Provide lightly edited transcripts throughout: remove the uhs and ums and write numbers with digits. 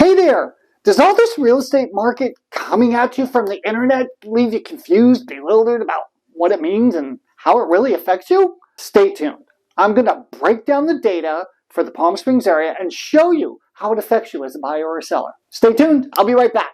Hey there! Does all this real estate market coming at you from the internet leave you confused, bewildered about what it means and how it really affects you? Stay tuned. I'm going to break down the data for the Palm Springs area and show you how it affects you as a buyer or a seller. Stay tuned. I'll be right back.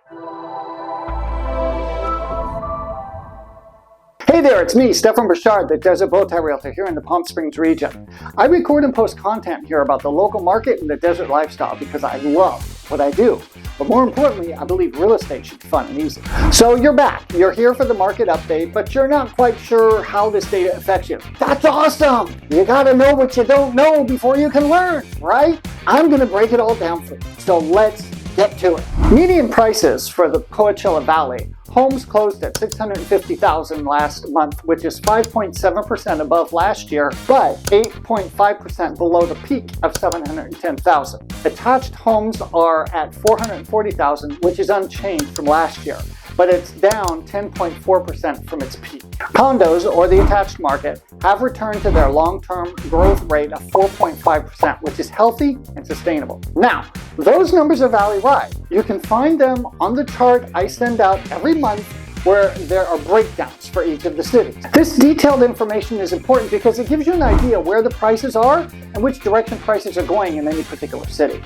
Hey there, it's me, Stefan Burchard, the Desert Bowtie Realtor here in the Palm Springs region. I record and post content here about the local market and the desert lifestyle because I love what I do. But more importantly, I believe real estate should be fun and easy. So you're back. You're here for the market update, but you're not quite sure how this data affects you. That's awesome! You gotta know what you don't know before you can learn, right? I'm gonna break it all down for you. So let's get to it. Median prices for the Coachella Valley. Homes closed at $650,000 last month, which is 5.7% above last year, but 8.5% below the peak of $710,000. Attached homes are at $440,000, which is unchanged from last year, but it's down 10.4% from its peak. Condos, or the attached market, have returned to their long-term growth rate of 4.5%, which is healthy and sustainable. Now, those numbers are valley-wide. You can find them on the chart I send out every month where there are breakdowns for each of the cities. This detailed information is important because it gives you an idea where the prices are and which direction prices are going in any particular city.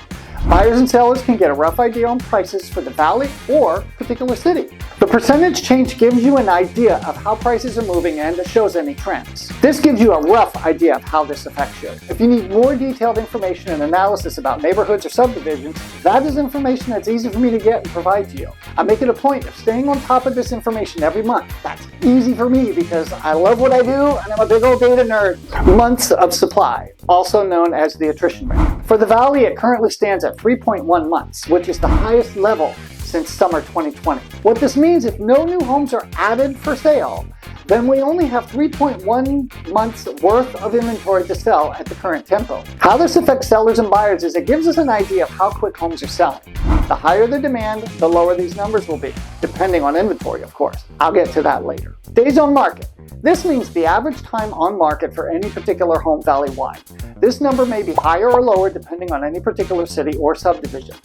Buyers and sellers can get a rough idea on prices for the valley or particular city. The percentage change gives you an idea of how prices are moving and it shows any trends. This gives you a rough idea of how this affects you. If you need more detailed information and analysis about neighborhoods or subdivisions, that is information that's easy for me to get and provide to you. I make it a point of staying on top of this information every month. That's easy for me because I love what I do and I'm a big old data nerd. Months of supply, also known as the attrition rate. For the valley, it currently stands at 3.1 months, which is the highest level since summer 2020. What this means, if no new homes are added for sale, then we only have 3.1 months worth of inventory to sell at the current tempo. How this affects sellers and buyers is it gives us an idea of how quick homes are selling. The higher the demand, the lower these numbers will be, depending on inventory, of course. I'll get to that later. Days on market. This means the average time on market for any particular home valley-wide. This number may be higher or lower depending on any particular city or subdivision.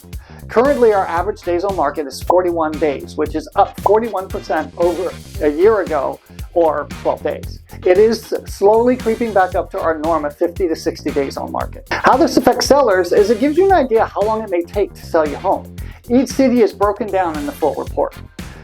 Currently, our average days on market is 41 days, which is up 41% over a year ago, or 12 days. It is slowly creeping back up to our norm of 50 to 60 days on market. How this affects sellers is it gives you an idea how long it may take to sell your home. Each city is broken down in the full report.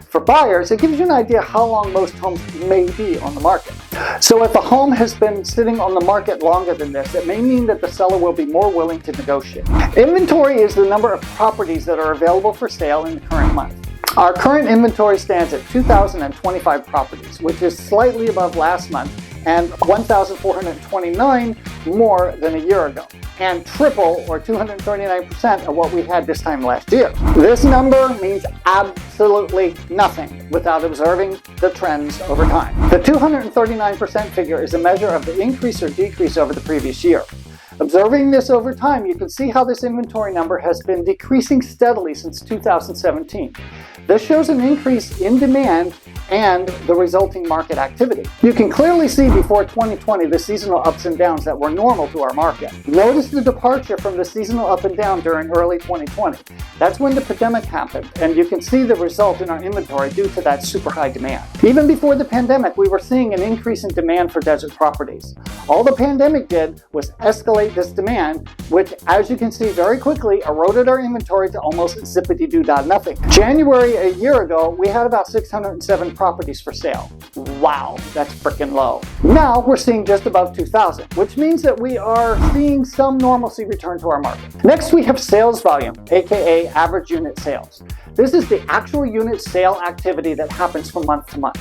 For buyers, it gives you an idea how long most homes may be on the market. So if a home has been sitting on the market longer than this, it may mean that the seller will be more willing to negotiate. Inventory is the number of properties that are available for sale in the current month. Our current inventory stands at 2,025 properties, which is slightly above last month and 1,429 more than a year ago, and triple or 239% of what we had this time last year. This number means absolutely nothing without observing the trends over time. The 239% figure is a measure of the increase or decrease over the previous year. Observing this over time, you can see how this inventory number has been decreasing steadily since 2017. This shows an increase in demand and the resulting market activity. You can clearly see before 2020 the seasonal ups and downs that were normal to our market. Notice the departure from the seasonal up and down during early 2020. That's when the pandemic happened, and you can see the result in our inventory due to that super high demand. Even before the pandemic, we were seeing an increase in demand for desert properties. All the pandemic did was escalate this demand, which, as you can see very quickly, eroded our inventory to almost zippity-doo-dah-nothing. January a year ago, we had about 607 properties for sale. Wow, that's freaking low. Now we're seeing just above 2,000, which means that we are seeing some normalcy return to our market. Next, we have sales volume, aka average unit sales. This is the actual unit sale activity that happens from month to month.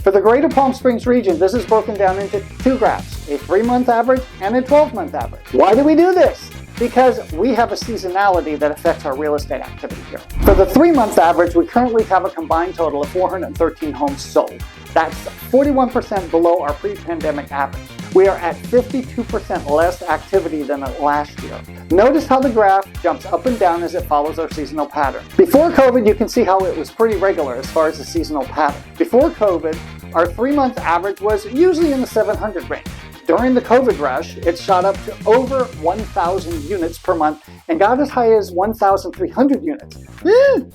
For the greater Palm Springs region, this is broken down into two graphs, a 3-month average and a 12-month average. Why do we do this? Because we have a seasonality that affects our real estate activity here. For the 3-month average, we currently have a combined total of 413 homes sold. That's 41% below our pre-pandemic average. We are at 52% less activity than last year. Notice how the graph jumps up and down as it follows our seasonal pattern. Before COVID, you can see how it was pretty regular as far as the seasonal pattern. Before COVID, our 3-month average was usually in the 700 range. During the COVID rush, it shot up to over 1,000 units per month and got as high as 1,300 units.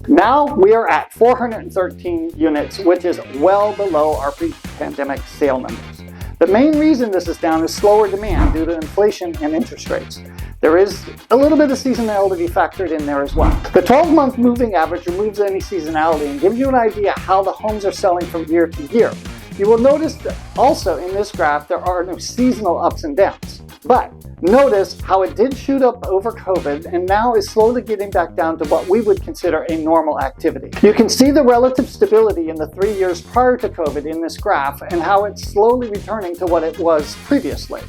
Now we are at 413 units, which is well below our pre-pandemic sale numbers. The main reason this is down is slower demand due to inflation and interest rates. There is a little bit of seasonality factored in there as well. The 12-month moving average removes any seasonality and gives you an idea how the homes are selling from year to year. You will notice that also in this graph there are no seasonal ups and downs. But notice how it did shoot up over COVID and now is slowly getting back down to what we would consider a normal activity. You can see the relative stability in the 3 years prior to COVID in this graph and how it's slowly returning to what it was previously.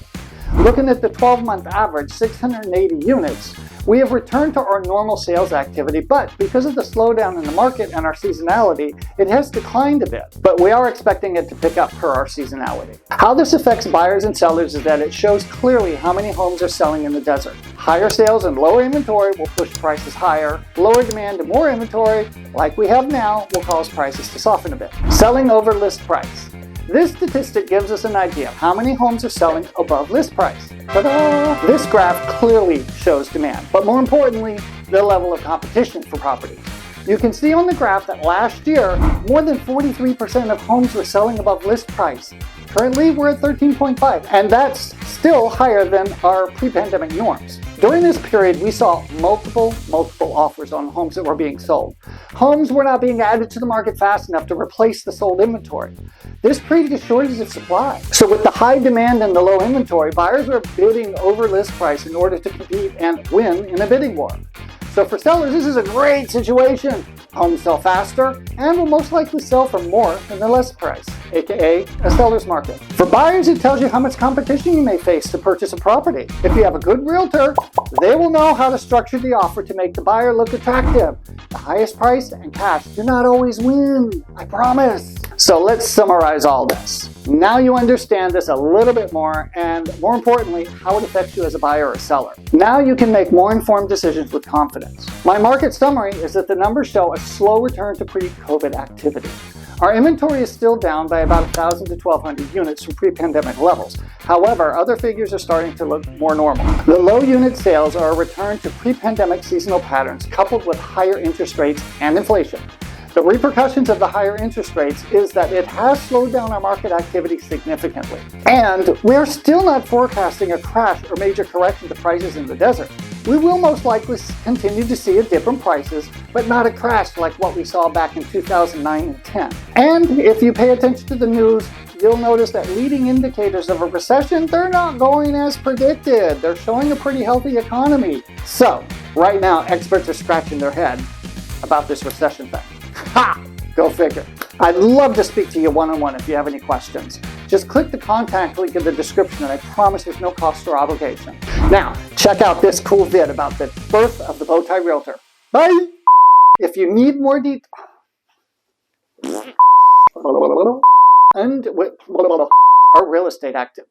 Looking at the 12-month average, 680 units, we have returned to our normal sales activity, but because of the slowdown in the market and our seasonality, it has declined a bit. But we are expecting it to pick up per our seasonality. How this affects buyers and sellers is that it shows clearly how many homes are selling in the desert. Higher sales and lower inventory will push prices higher. Lower demand and more inventory, like we have now, will cause prices to soften a bit. Selling over list price. This statistic gives us an idea of how many homes are selling above list price. Ta-da! This graph clearly shows demand, but more importantly, the level of competition for properties. You can see on the graph that last year, more than 43% of homes were selling above list price. Currently, we're at 13.5, and that's still higher than our pre-pandemic norms. During this period, we saw multiple offers on homes that were being sold. Homes were not being added to the market fast enough to replace the sold inventory. This created a shortage of supply. So with the high demand and the low inventory, buyers were bidding over list price in order to compete and win in a bidding war. So for sellers, this is a great situation. Homes sell faster and will most likely sell for more than the list price, aka a seller's market. For buyers, it tells you how much competition you may face to purchase a property. If you have a good realtor, they will know how to structure the offer to make the buyer look attractive. The highest price and cash do not always win, I promise. So let's summarize all this. Now you understand this a little bit more, and more importantly, how it affects you as a buyer or seller. Now you can make more informed decisions with confidence. My market summary is that the numbers show a slow return to pre-COVID activity. Our inventory is still down by about 1,000 to 1,200 units from pre-pandemic levels. However, other figures are starting to look more normal. The low unit sales are a return to pre-pandemic seasonal patterns coupled with higher interest rates and inflation. The repercussions of the higher interest rates is that it has slowed down our market activity significantly. And we're still not forecasting a crash or major correction to prices in the desert. We will most likely continue to see a dip in prices, but not a crash like what we saw back in 2009 and 10. And if you pay attention to the news, you'll notice that leading indicators of a recession, they're not going as predicted. They're showing a pretty healthy economy. So, right now, experts are scratching their head about this recession thing. Ha! Go figure. I'd love to speak to you one-on-one if you have any questions. Just click the contact link in the description and I promise there's no cost or obligation. Now, check out this cool vid about the birth of the Bowtie Realtor. Bye! If you need more details... and our real estate active.